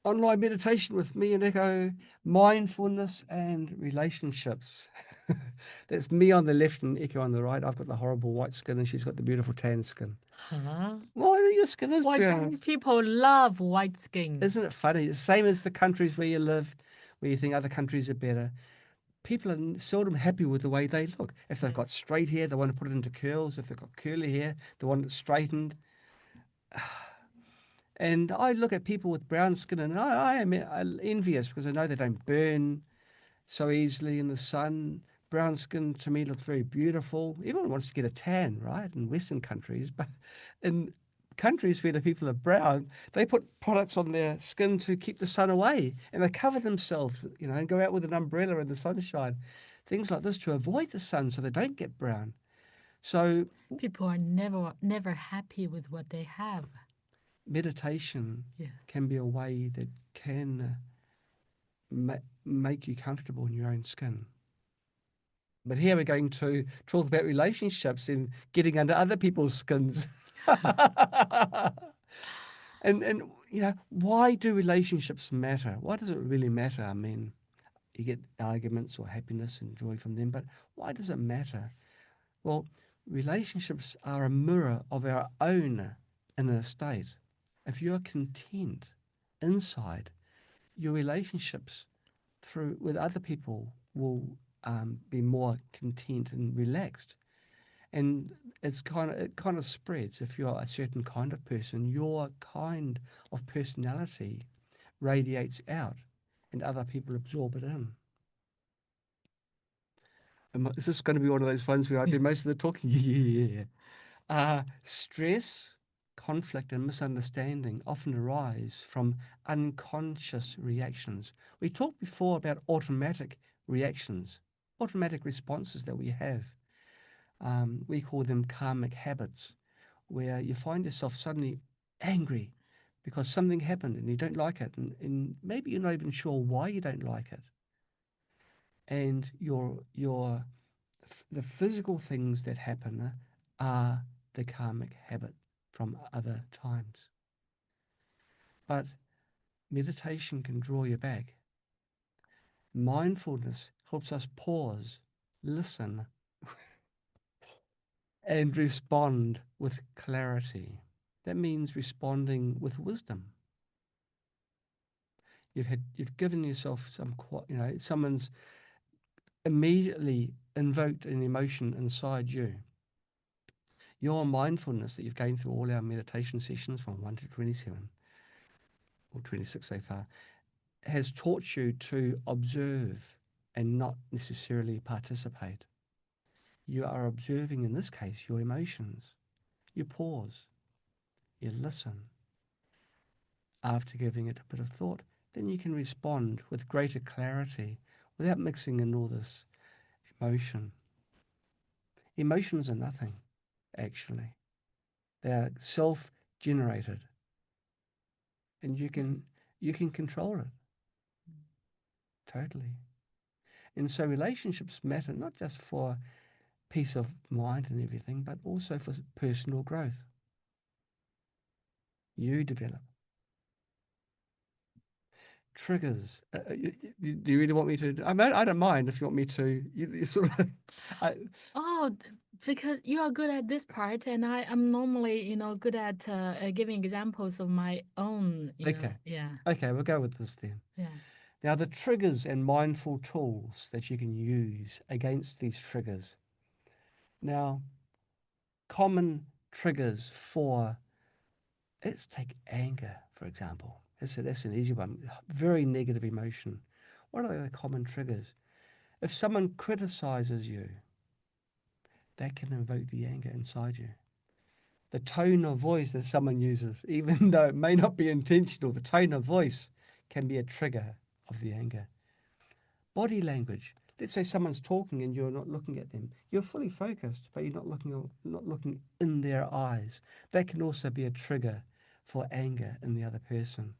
online meditation with me and Echo, mindfulness and relationships. That's me on the left and Echo on the right. I've got the horrible white skin and she's got the beautiful tan skin. Huh? Why do your skin is Why brown? Chinese people love white skin? Isn't it funny? The same as the countries where you live, where you think other countries are better. People are seldom happy with the way they look. If they've Yeah. got straight hair, they want to put it into curls. If they've got curly hair, they want it straightened. And I look at people with brown skin and I am envious because I know they don't burn so easily in the sun. Brown skin to me looks very beautiful. Everyone wants to get a tan, right? In Western countries, but in countries where the people are brown, they put products on their skin to keep the sun away, and they cover themselves, and go out with an umbrella in the sunshine, things like this to avoid the sun, so they don't get brown. So People are never happy with what they have. meditation Yeah. can be a way that can make you comfortable in your own skin. But here we're going to talk about relationships and getting under other people's skins. And why do relationships matter? Why does it really matter? I mean, you get arguments or happiness and joy from them, but why does it matter? Well, relationships are a mirror of our own inner state. If you're content inside, your relationships through with other people will be more content and relaxed. And it kind of spreads. If you're a certain kind of person, your kind of personality radiates out, and other people absorb it in. Is this going to be one of those ones where I do most of the talking? Yeah. Stress, conflict, and misunderstanding often arise from unconscious reactions. We talked before about automatic reactions, automatic responses that we have. We call them karmic habits, where you find yourself suddenly angry because something happened and you don't like it, and maybe you're not even sure why you don't like it. And the physical things that happen are the karmic habit from other times. But meditation can draw you back. Mindfulness helps us pause, listen, and respond with clarity. That means responding with wisdom. You've given yourself someone's immediately invoked an emotion inside you. Your mindfulness that you've gained through all our meditation sessions from 1 to 27, or 26 so far, has taught you to observe and not necessarily participate. You are observing, in this case, your emotions. You pause, you listen. After giving it a bit of thought, then you can respond with greater clarity without mixing in all this emotion. Emotions are nothing, actually. They are self-generated, and you can control it totally. And so relationships matter not just for peace of mind and everything, but also for personal growth. You develop triggers. Do you really want me to? I don't mind if you want me to. You sort of. I, Oh, because you are good at this part, and I am normally, good at giving examples of my own, okay, Yeah, okay, we'll go with this then. yeah. Now, the triggers and mindful tools that you can use against these triggers. Now, common triggers for, let's take anger, for example. That's an easy one. Very negative emotion. What are the common triggers? If someone criticizes you, that can invoke the anger inside you. The tone of voice that someone uses, even though it may not be intentional, the tone of voice can be a trigger of the anger. Body language. Let's say someone's talking and you're not looking at them. You're fully focused, but you're not looking in their eyes. That can also be a trigger for anger in the other person.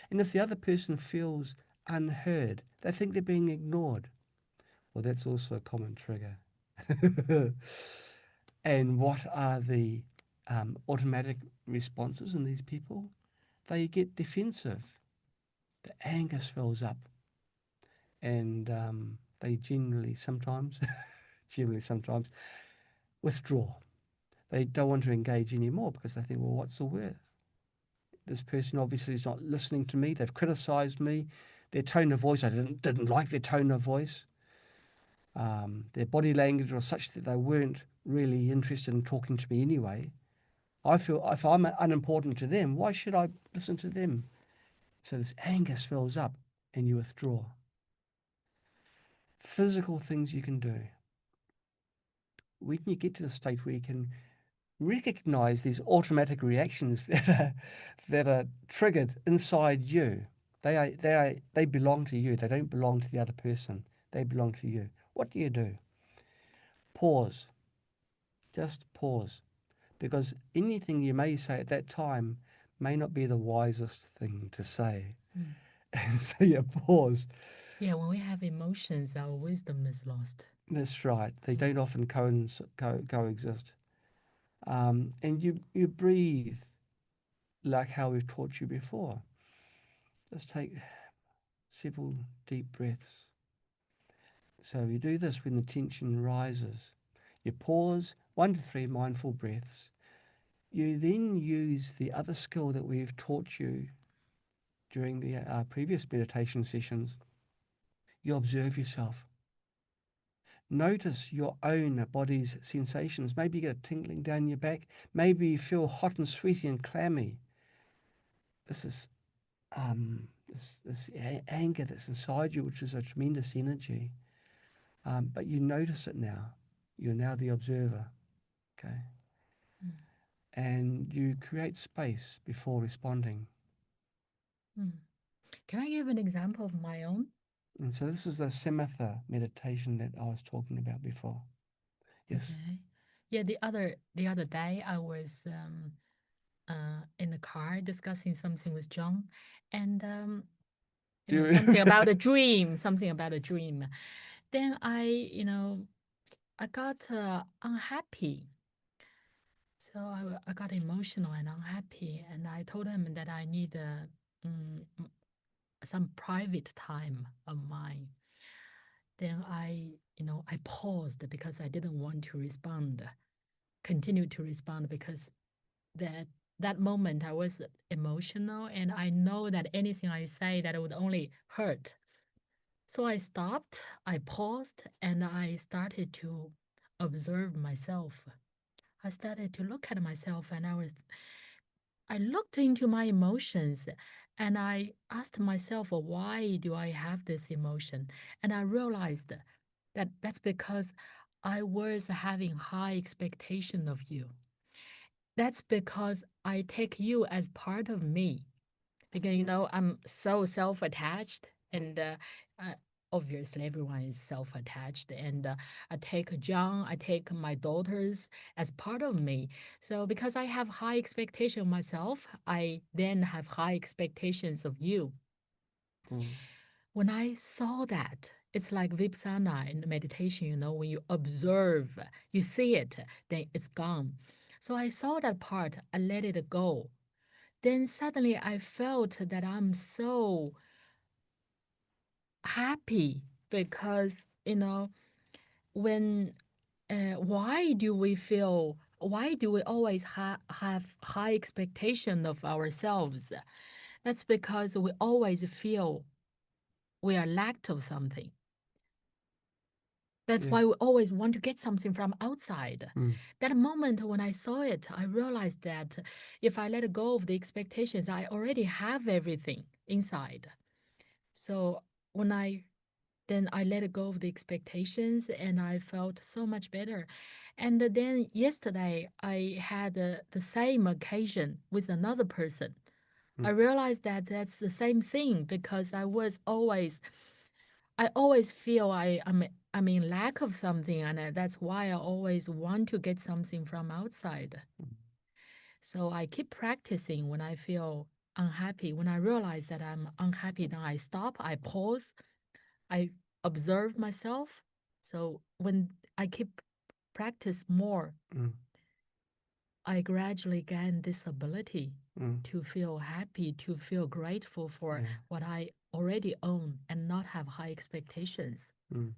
And if the other person feels unheard, they think they're being ignored. Well, that's also a common trigger. And what are the automatic responses in these people? They get defensive. the anger swells up, and they generally sometimes withdraw. They don't want to engage anymore because they think, well, what's the worth? This person obviously is not listening to me. They've criticized me. Their tone of voice, I didn't like their tone of voice. Their body language was such that they weren't really interested in talking to me anyway. I feel if I'm unimportant to them, why should I listen to them? So this anger swells up and you withdraw. Physical things you can do. When you get to the state where you can recognize these automatic reactions that are triggered inside you, they belong to you. They don't belong to the other person. They belong to you. What do? Pause. Just pause. Because anything you may say at that time may not be the wisest thing to say. And so you pause. Yeah, when we have emotions, our wisdom is lost. That's right. They don't often coexist. And you breathe like how we've taught you before. Let's take several deep breaths. So you do this when the tension rises. You pause 1 to 3 mindful breaths. You then use the other skill that we've taught you during the previous meditation sessions. You observe yourself. Notice your own body's sensations. Maybe you get a tingling down your back. Maybe you feel hot and sweaty and clammy. This is this anger that's inside you, which is a tremendous energy. But you notice it now. You're now the observer, okay? And you create space before responding. Can I give an example of my own? And so this is the samatha meditation that I was talking about before. Yes. Okay. Yeah, the other day I was in the car discussing something with John, and something about a dream, Then I got unhappy. So I got emotional and unhappy, and I told him that I need some private time of mine. Then I paused because I didn't want to continue to respond because that moment I was emotional and I know that anything I say that would only hurt. So I stopped, I paused, and I started to observe myself. I started to look at myself and I looked into my emotions and I asked myself, why do I have this emotion? And I realized that that's because I was having high expectation of you. That's because I take you as part of me. Because, I'm so self-attached and uh, obviously everyone is self-attached. And I take John, I take my daughters as part of me. So because I have high expectation of myself, I then have high expectations of you. When I saw that, it's like Vipassana in meditation, when you observe, you see it, then it's gone. So I saw that part, I let it go. Then suddenly I felt that I'm so happy because, when, why do we always have high expectation of ourselves? That's because we always feel we are lacked of something. That's why we always want to get something from outside. That moment when I saw it, I realized that if I let go of the expectations, I already have everything inside. So then I let go of the expectations and I felt so much better. And then yesterday I had the same occasion with another person. I realized that that's the same thing because I always feel I'm in lack of something, and that's why I always want to get something from outside. So I keep practicing when I feel unhappy. When I realize that I'm unhappy, then I stop, I pause, I observe myself. So when I keep practice more, I gradually gain this ability Mm. to feel happy, to feel grateful for Yeah. what I already own and not have high expectations. Mm.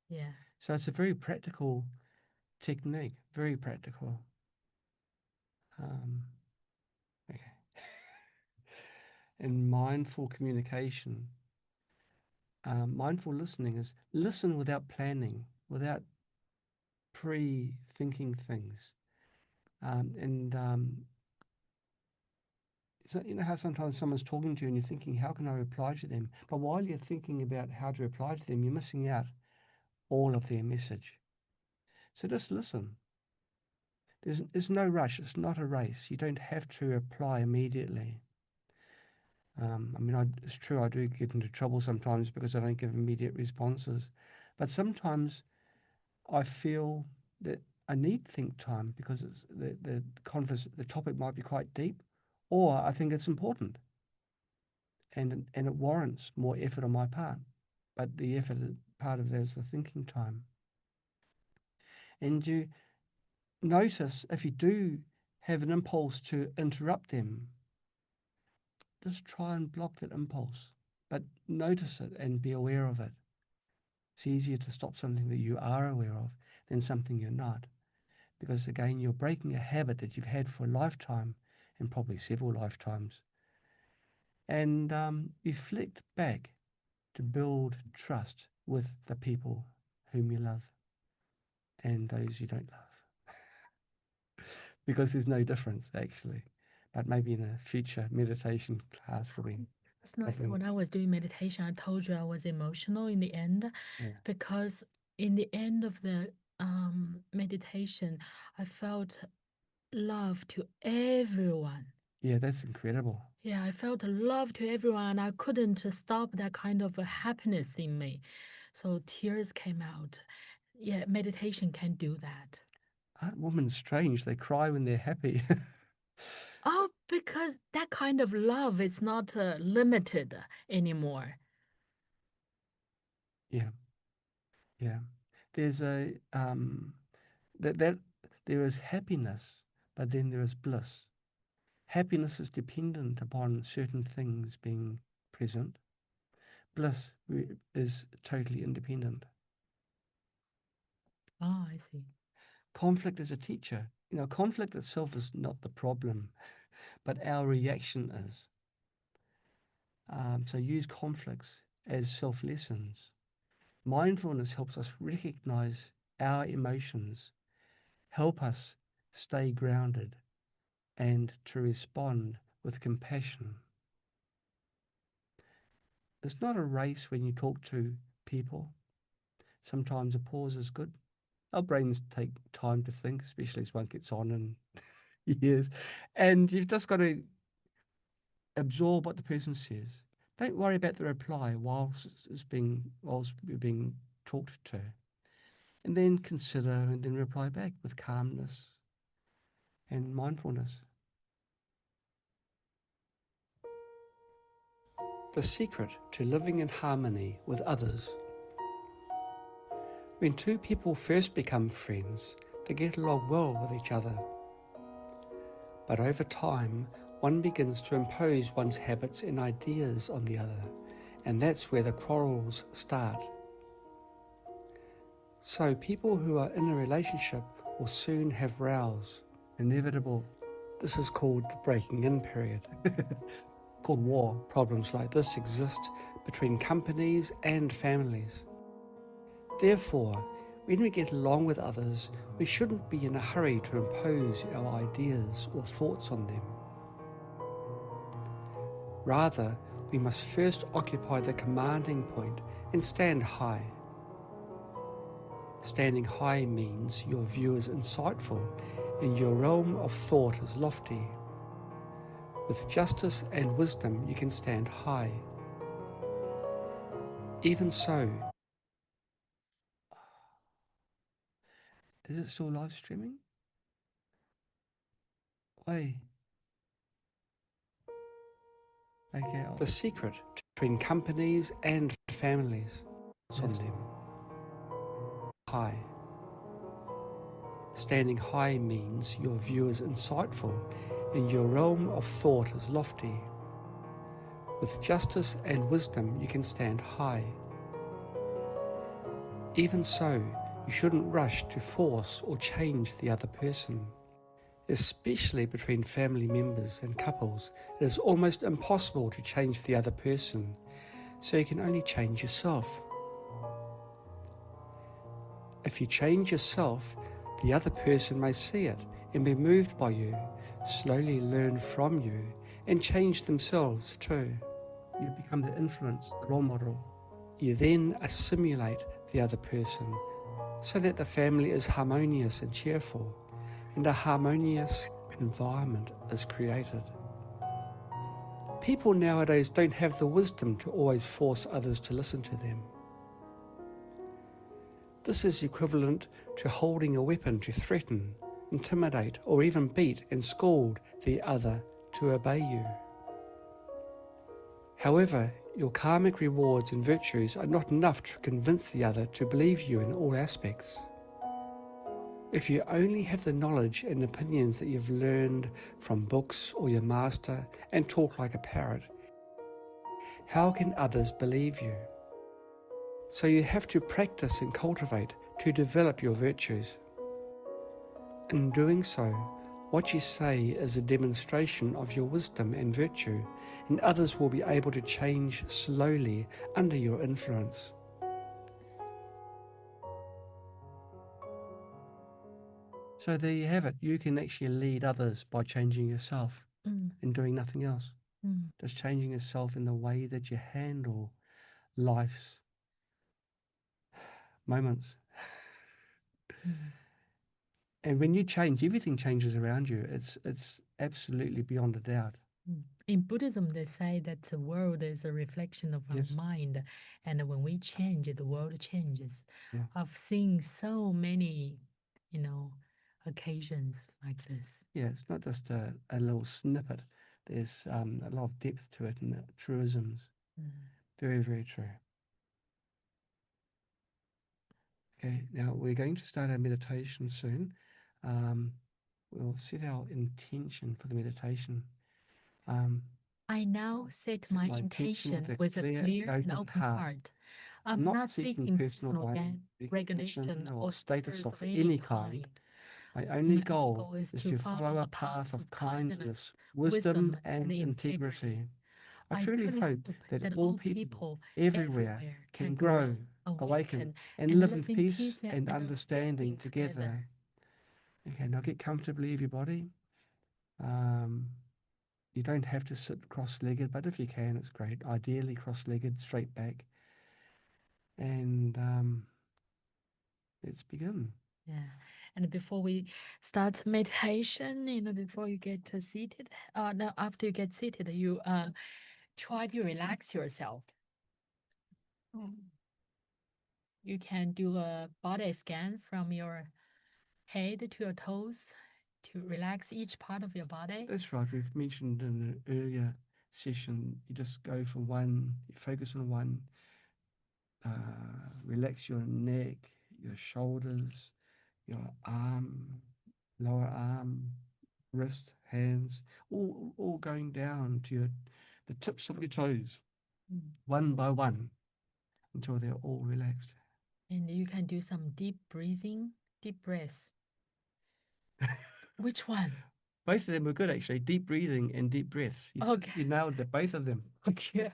Yeah. So it's a very practical technique, very practical. Okay. And mindful communication, mindful listening is listen without planning, without pre-thinking things. So you know how sometimes someone's talking to you and you're thinking, how can I reply to them? But while you're thinking about how to reply to them, you're missing out all of their message. So just listen. There's no rush. It's not a race. You don't have to reply immediately. It's true, I do get into trouble sometimes because I don't give immediate responses. But sometimes I feel that I need think time because it's the topic might be quite deep, or I think it's important, and it warrants more effort on my part. But the effort part of that is the thinking time. And you notice if you do have an impulse to interrupt them, just try and block that impulse, but notice it and be aware of it. It's easier to stop something that you are aware of than something you're not. Because again, you're breaking a habit that you've had for a lifetime and probably several lifetimes. And reflect back to build trust with the people whom you love and those you don't love. Because there's no difference, actually. But maybe in a future meditation class we'll be Last night covering. when I was doing meditation, I told you I was emotional in the end Yeah. because in the end of the meditation, I felt love to everyone. Yeah, that's incredible. Yeah, I felt love to everyone. I couldn't stop that kind of a happiness in me. So tears came out. Yeah, meditation can do that. Aren't women strange? They cry when they're happy. Oh, because that kind of love is not limited anymore. Yeah, yeah. There's a that there is happiness, but then there is bliss. Happiness is dependent upon certain things being present. Bliss is totally independent. Oh, I see. Conflict is a teacher. You know, conflict itself is not the problem, but our reaction is. So use conflicts as self lessons. Mindfulness helps us recognize our emotions, help us stay grounded, and to respond with compassion. It's not a race when you talk to people. Sometimes a pause is good. Our brains take time to think, especially as one gets on in years. And you've just got to absorb what the person says. Don't worry about the reply whilst we're being talked to. And then consider and then reply back with calmness and mindfulness. The secret to living in harmony with others. When two people first become friends, they get along well with each other. But over time, one begins to impose one's habits and ideas on the other, and that's where the quarrels start. So people who are in a relationship will soon have rows. Inevitable. This is called the breaking in period. Called war. Problems like this exist between companies and families. Therefore, when we get along with others, we shouldn't be in a hurry to impose our ideas or thoughts on them. Rather, we must first occupy the commanding point and stand high. Standing high means your view is insightful and your realm of thought is lofty. With justice and wisdom you can stand high. Even so, is it still live streaming? Wait. Okay. The secret between companies and families is on them. High. Standing high means your view is insightful and your realm of thought is lofty. With justice and wisdom you can stand high. Even so, you shouldn't rush to force or change the other person. Especially between family members and couples, it is almost impossible to change the other person, so you can only change yourself. If you change yourself, the other person may see it and be moved by you, slowly learn from you, and change themselves too. You become the influence, the role model. You then assimilate the other person so that the family is harmonious and cheerful, and a harmonious environment is created. People nowadays don't have the wisdom to always force others to listen to them. This is equivalent to holding a weapon to threaten, intimidate, or even beat and scold the other to obey you. However, your karmic rewards and virtues are not enough to convince the other to believe you in all aspects. If you only have the knowledge and opinions that you've learned from books or your master and talk like a parrot, how can others believe you? So you have to practice and cultivate to develop your virtues. In doing so, what you say is a demonstration of your wisdom and virtue, and others will be able to change slowly under your influence. So there you have it. You can actually lead others by changing yourself and doing nothing else. Just changing yourself in the way that you handle life's moments. And when you change, everything changes around you. It's absolutely beyond a doubt. In Buddhism, they say that the world is a reflection of our Yes. mind, and when we change, the world changes. Yeah. I've seen so many, occasions like this. Yeah, it's not just a little snippet. There's a lot of depth to it and truisms. Very, very true. Okay, now we're going to start our meditation soon. We'll set our intention for the meditation. I now set my intention with a clear and open heart. I'm not seeking personal gain, recognition, or status of any kind. My only goal is to follow a path of kindness, wisdom, and integrity. I truly hope that all people everywhere can grow, awaken, and live in peace and understanding together. Okay, now get comfortably with your body. You don't have to sit cross-legged, but if you can, it's great. Ideally cross-legged, straight back. And let's begin. Yeah. And before we start meditation, before you get seated, no, after you get seated, you try to relax yourself. You can do a body scan from your head to your toes to relax each part of your body. That's right. We've mentioned in an earlier session, you just go for one, you focus on one, relax your neck, your shoulders, your arm, lower arm, wrist, hands, all going down to the tips of your toes, one by one, until they're all relaxed. And you can do some deep breathing, deep breaths. Which one? Both of them were good, actually. Deep breathing and deep breaths. You nailed it, both of them. Okay.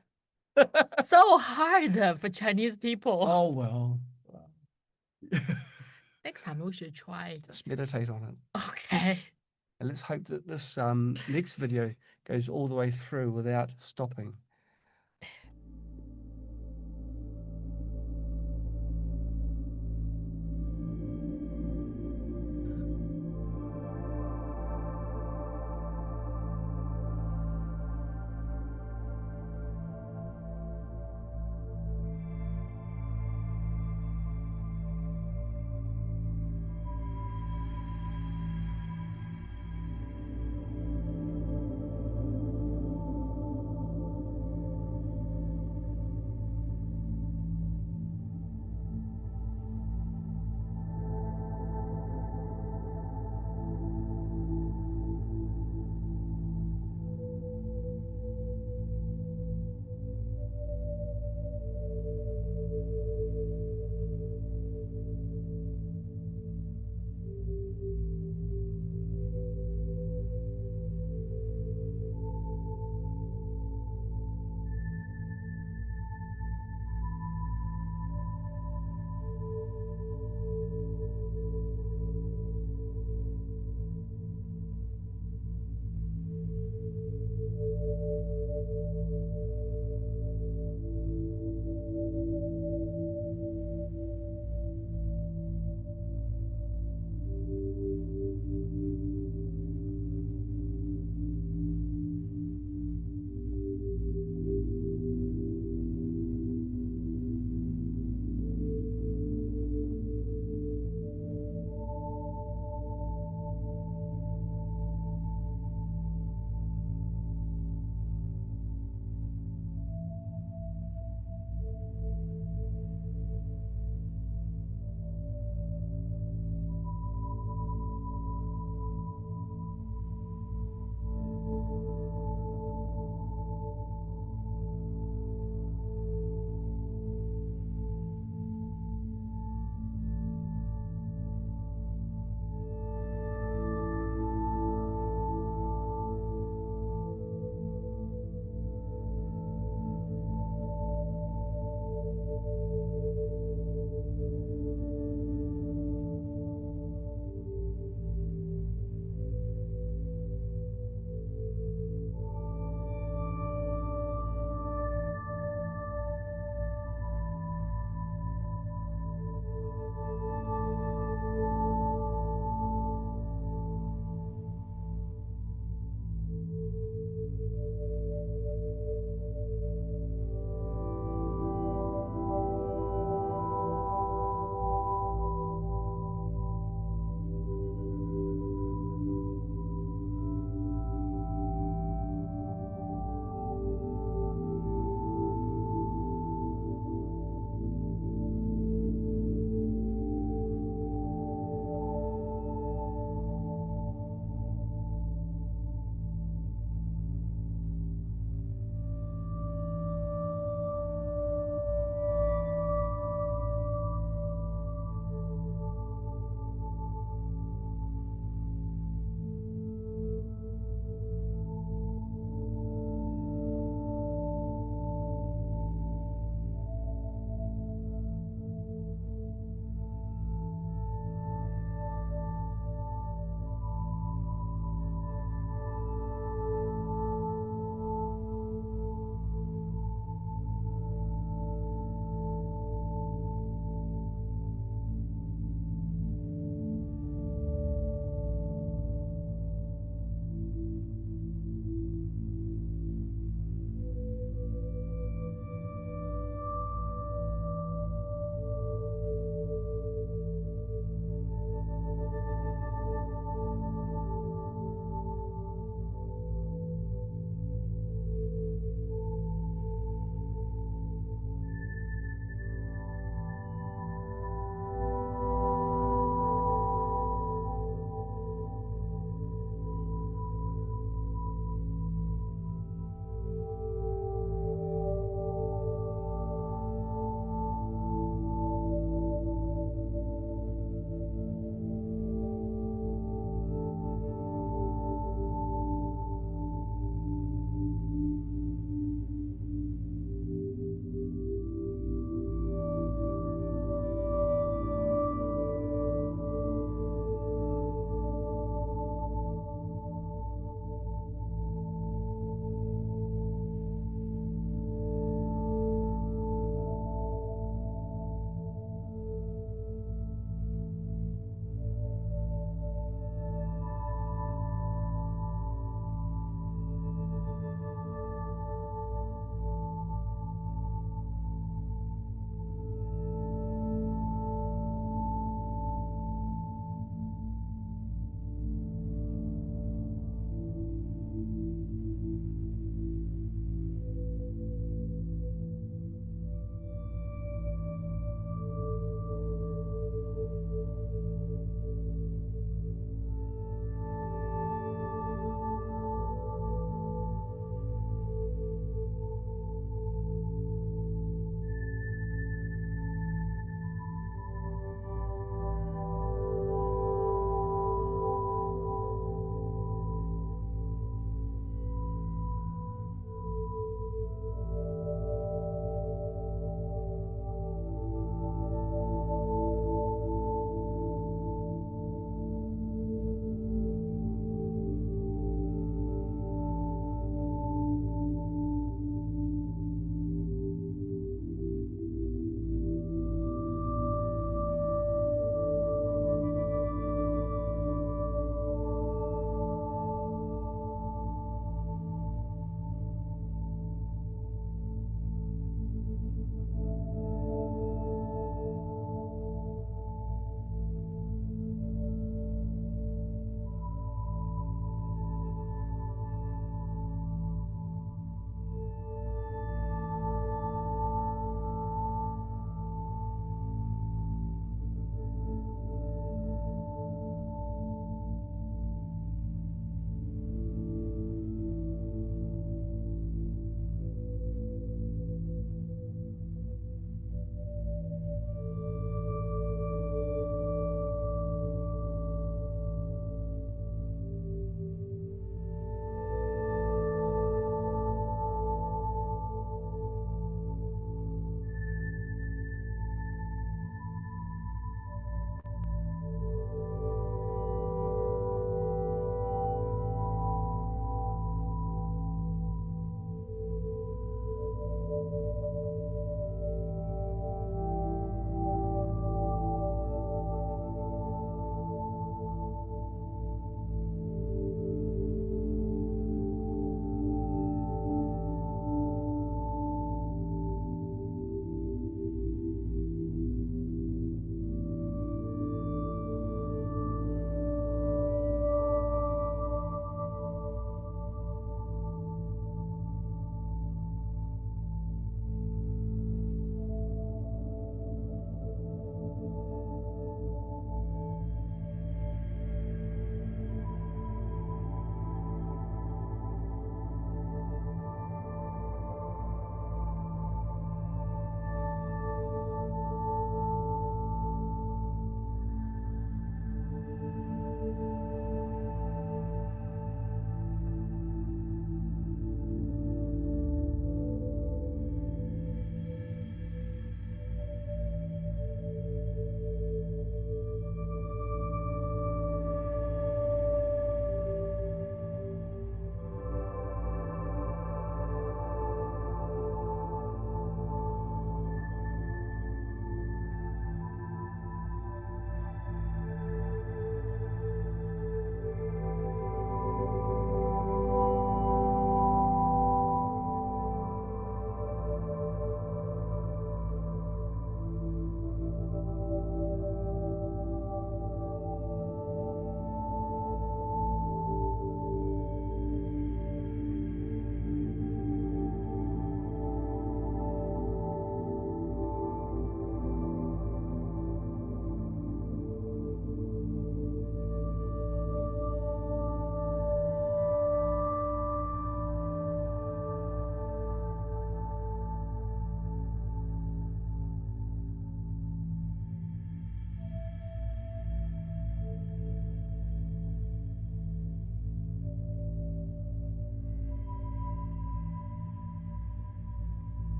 So hard for Chinese people. Oh, well. Next time we should try. Just meditate on it. Okay. And let's hope that this next video goes all the way through without stopping.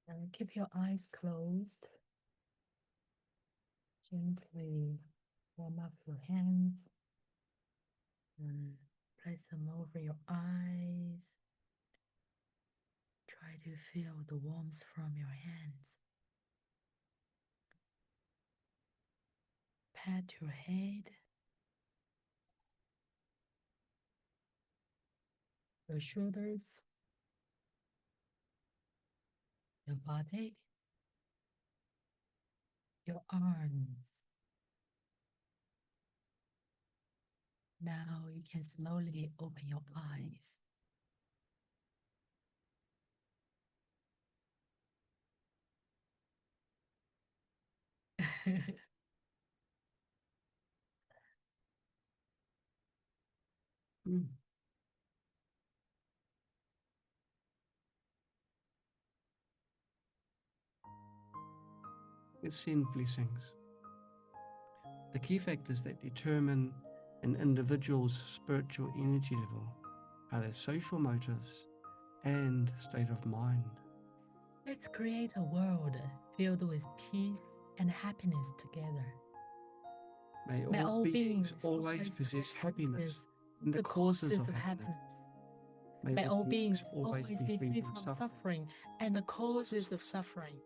And keep your eyes closed. Gently warm up your hands and place them over your eyes. Try to feel the warmth from your hands. Pat your head, your shoulders, your body, your arms. Now you can slowly open your eyes. Mm. It's seen blessings. The key factors that determine an individual's spiritual energy level are their social motives and state of mind. Let's create a world filled with peace and happiness together. May May all beings always possess happiness and the causes of happiness. May all beings always be free from suffering and the causes of suffering.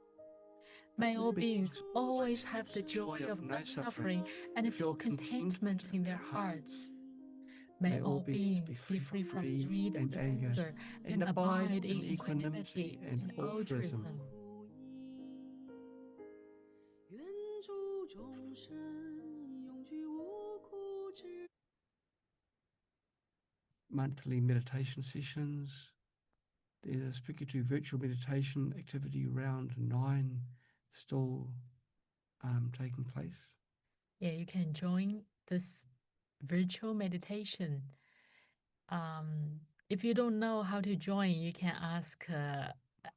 May all beings always have the joy of no suffering and feel contentment in their hearts. May all beings be free from greed and anger and abide in equanimity and altruism. Monthly meditation sessions. There's a Spooky 2 virtual meditation activity round 9 still taking place. Yeah, you can join this virtual meditation. If you don't know how to join, you can ask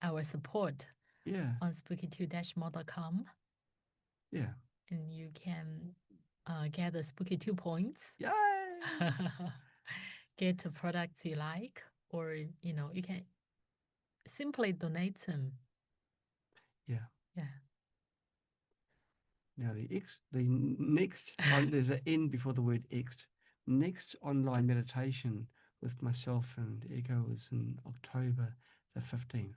our support Yeah, on spooky2-more.com, yeah. and you can get the Spooky 2 points. Yay! Get the products you like, or you can simply donate them. Yeah. Yeah. Now the next there's an N before the word X. Next online meditation with myself and Ego was in October the 15th.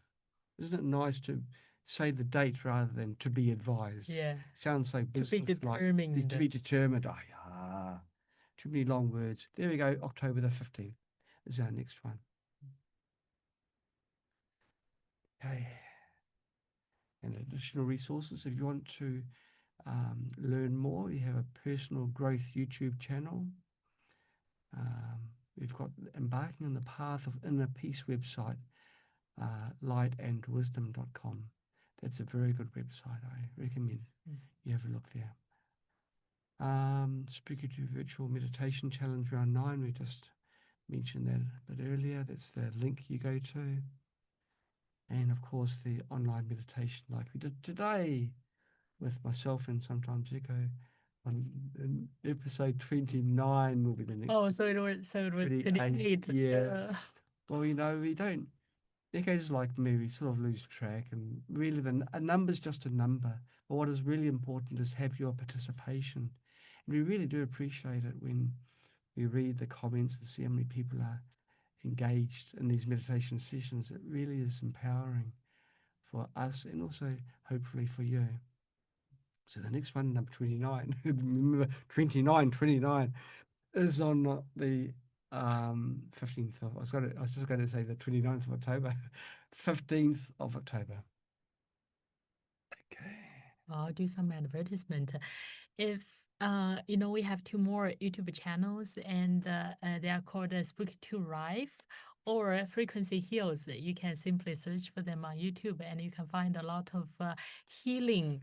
Isn't it nice to say the date rather than to be advised? Yeah. Sounds so To be business-like. determined. To be determined. Oh, yeah. Too many long words. There we go. October the 15th is our next one. Okay. And additional resources, if you want to learn more, you have a personal growth YouTube channel. We've got Embarking on the Path of Inner Peace website, lightandwisdom.com. That's a very good website. I recommend you have a look there. Spooky 2 Virtual Meditation Challenge Round 9. We just mentioned that a bit earlier. That's the link you go to. And of course, the online meditation like we did today with myself and sometimes Echo. On episode 29 will be the next. Oh, so it was 28. Yeah. Well, we don't. Echo's like me, we sort of lose track, and really a number's just a number. But what is really important is have your participation. And we really do appreciate it when we read the comments and see how many people are engaged in these meditation sessions. It really is empowering for us and also hopefully for you. So the next one, number 29, remember 29 is on the 15th of, I was just going to say the 29th of October, 15th of October. Okay. I'll do some advertisement. If we have 2 more YouTube channels, and they are called Spooky 2 Rife or Frequency Heals. You can simply search for them on YouTube, and you can find a lot of healing,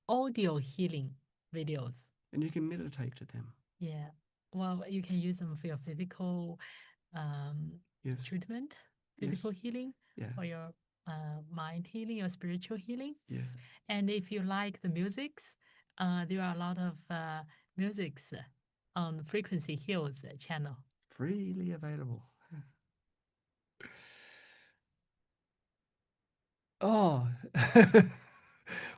audio healing videos. And you can meditate to them. Yeah. Well, you can use them for your physical Yes. treatment, Yes. physical healing, Yeah. or your mind healing or spiritual healing. Yeah. And if you like the musics, there are a lot of musics on Frequency Heals channel. Freely available. Oh,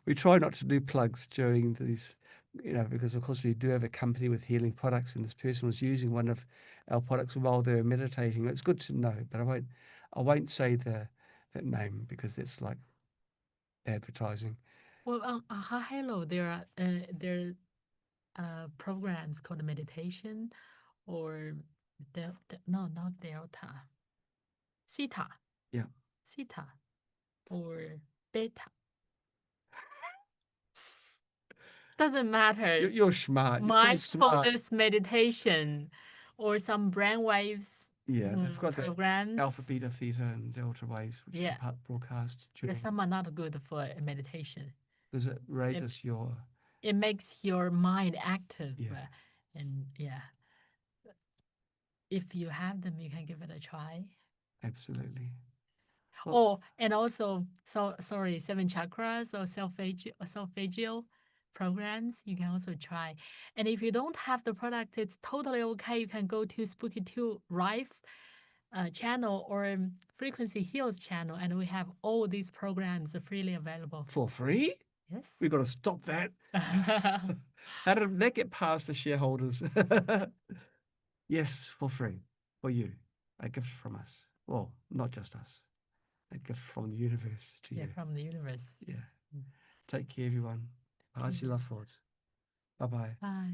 we try not to do plugs during these, because of course we do have a company with healing products, and this person was using one of our products while they were meditating. It's good to know, but I won't say that name because it's like advertising. Well, on Hello, there are programs called meditation, or no, not Delta, Theta. Yeah. Theta or Beta. Doesn't matter. You're smart. You're smart. Mindfulness meditation or some brainwaves Yeah, they've got that programs. alpha, beta, theta, and delta waves, which Yeah. are broadcast Yeah, during. some are not good for meditation. Because it raises It makes your mind active. Yeah. And yeah, if you have them, you can give it a try. Absolutely. Oh, and also, sorry, 7 chakras or self-phagial programs, you can also try. And if you don't have the product, it's totally okay. You can go to Spooky 2 Rife channel or Frequency Heals channel, and we have all these programs freely available. For free? Yes. We've got to stop that. How did that get past the shareholders? Yes, for free. For you. A gift from us. Well, not just us. A gift from the universe to you. Yeah, from the universe. Yeah. Take care, everyone. Pass your love forwards. Bye-bye. Bye.